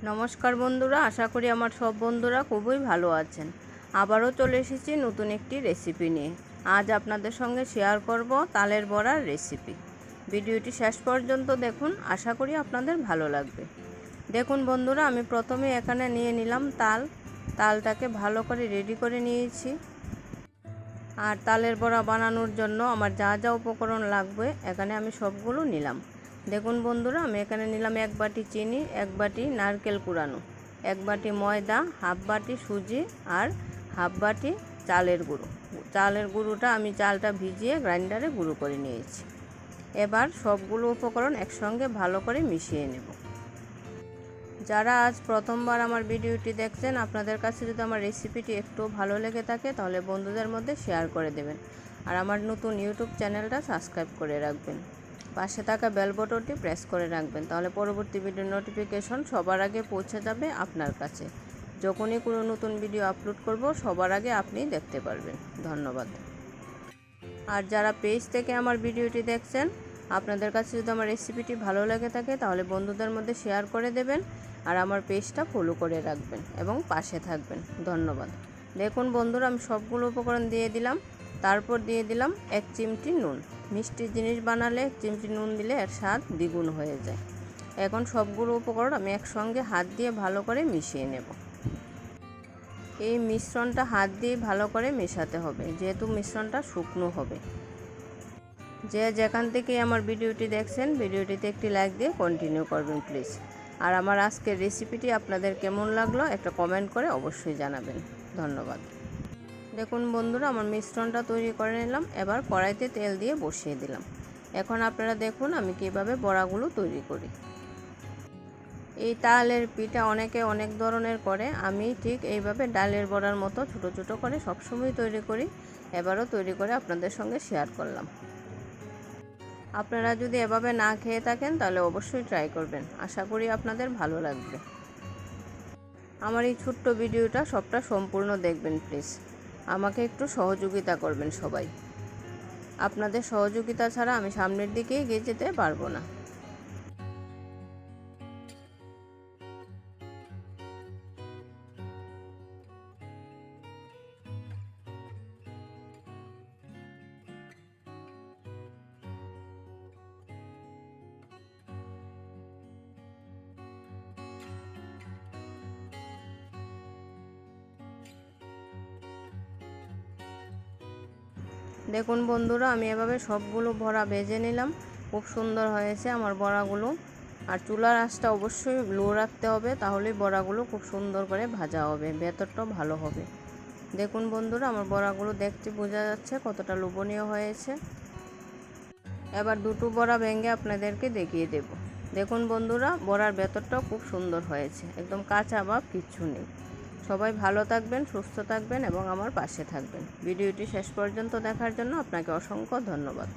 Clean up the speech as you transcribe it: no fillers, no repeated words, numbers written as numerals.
নমস্কার বন্ধুরা, আশা করি আমার সব বন্ধুরা খুবই ভালো আছেন। আবারও চলে এসেছি নতুন একটি রেসিপি নিয়ে। আজ আপনাদের সঙ্গে শেয়ার করব তালের বড়ার রেসিপি। ভিডিওটি শেষ পর্যন্ত দেখুন, আশা করি আপনাদের ভালো লাগবে। দেখুন বন্ধুরা, আমি প্রথমে এখানে নিয়ে নিলাম তালটাকে ভালো করে রেডি করে নিয়েছি। আর তালের বড়া বানানোর জন্য আমার যা যা উপকরণ লাগবে এখানে আমি সবগুলো নিলাম। দেখুন বন্ধুরা, আমি এখানে নিলাম 1 বাটি চিনি, 1 বাটি নারকেল কুড়ানো, 1 বাটি ময়দা, হাফ বাটি সুজি আর হাফ বাটি চালের গুঁড়ো। চালের গুঁড়োটা আমি চালটা ভিজিয়ে গ্রাইন্ডারে গুঁড়ো করে নিয়েছি। এবার সবগুলো উপকরণ একসঙ্গে ভালো করে মিশিয়ে নেব। যারা আজ প্রথমবার আমার ভিডিওটি দেখছেন, আপনাদের কাছে যদি আমার রেসিপিটি একটু ভালো লেগে থাকে তাহলে বন্ধুদের মধ্যে শেয়ার করে দেবেন। আর আমার নতুন ইউটিউব চ্যানেলটা সাবস্ক্রাইব করে রাখবেন। পাশে থাকা বেল বাটনটি প্রেস করে রাখবেন, তাহলে পরবর্তী ভিডিওর নোটিফিকেশন সবার আগে পৌঁছে যাবে আপনার কাছে। যখনই কোনো নতুন ভিডিও আপলোড করব সবার আগে আপনি দেখতে পারবেন। ধন্যবাদ। আর যারা পেজ থেকে আমার ভিডিওটি দেখছেন, আপনাদের কাছে যদি আমার রেসিপিটি ভালো লেগে থাকে তাহলে বন্ধুদের মধ্যে শেয়ার করে দেবেন আর আমার পেজটা ফলো করে রাখবেন এবং পাশে থাকবেন। ধন্যবাদ। দেখুন বন্ধুরা, আমি সবগুলো উপকরণ দিয়ে দিলাম। তারপর দিয়ে দিলাম 1 চিমটি নুন। মিষ্টি জিনিস বানালে 1 চিমটি নুন দিলে এর স্বাদ দ্বিগুণ হয়ে যায়। এখন সবগুলো উপকরণ আমি একসঙ্গে হাত দিয়ে ভালো করে মিশিয়ে নেব। এই মিশ্রণটা হাত দিয়ে ভালো করে মেশাতে হবে, যেহেতু মিশ্রণটা শুকনো হবে। যে যেখান থেকে আমার ভিডিওটি দেখছেন, ভিডিওটিতে একটি লাইক দিয়ে কন্টিনিউ করবেন প্লিজ। আর আমার আজকের রেসিপিটি আপনাদের কেমন লাগলো একটা কমেন্ট করে অবশ্যই জানাবেন। ধন্যবাদ। দেখুন বন্ধুরা, আমার মিশ্রণটা তৈরি করে নিলাম। এবার কড়াইতে তেল দিয়ে বসিয়ে দিলাম। এখন আপনারা দেখুন আমি কিভাবে বড়াগুলো তৈরি করি। এই তালের পিঠা অনেকে অনেক ধরনের করে, আমি ঠিক এইভাবে ডালের বড়ার মতো ছোট ছোট করে সবসময় তৈরি করি। এবারও তৈরি করে আপনাদের সঙ্গে শেয়ার করলাম। আপনারা যদি এভাবে না খেয়ে থাকেন তাহলে অবশ্যই ট্রাই করবেন, আশা করি আপনাদের ভালো লাগবে। আমার এই ছোট্ট ভিডিওটা সবটা সম্পূর্ণ দেখবেন প্লিজ। আমাকে একটু সহযোগিতা করবেন সবাই। আপনাদের সহযোগিতা ছাড়া আমি সামনের দিকে এগিয়ে যেতে পারবো না। দেখুন বন্ধুরা, আমি এভাবে সবগুলো বড়া ভেজে নিলাম। খুব সুন্দর হয়েছে আমার বড়াগুলো। আর চুলার আঁচটা অবশ্যই লো রাখতে হবে, তাহলেই বড়াগুলো খুব সুন্দর করে ভাজা হবে, ভেতরটাও ভালো হবে। দেখুন বন্ধুরা, আমার বড়াগুলো দেখতে বোঝা যাচ্ছে কতটা লোভনীয় হয়েছে। এবার দুটো বড়া ভেঙে আপনাদেরকে দেখিয়ে দেব। দেখুন বন্ধুরা, বড়ার ভেতরটাও খুব সুন্দর হয়েছে, একদম কাঁচা ভাব কিচ্ছু নেই। সবাই ভালো থাকবেন, সুস্থ থাকবেন এবং আমার পাশে থাকবেন। ভিডিওটি শেষ পর্যন্ত দেখার জন্য আপনাকে অসংখ্য ধন্যবাদ।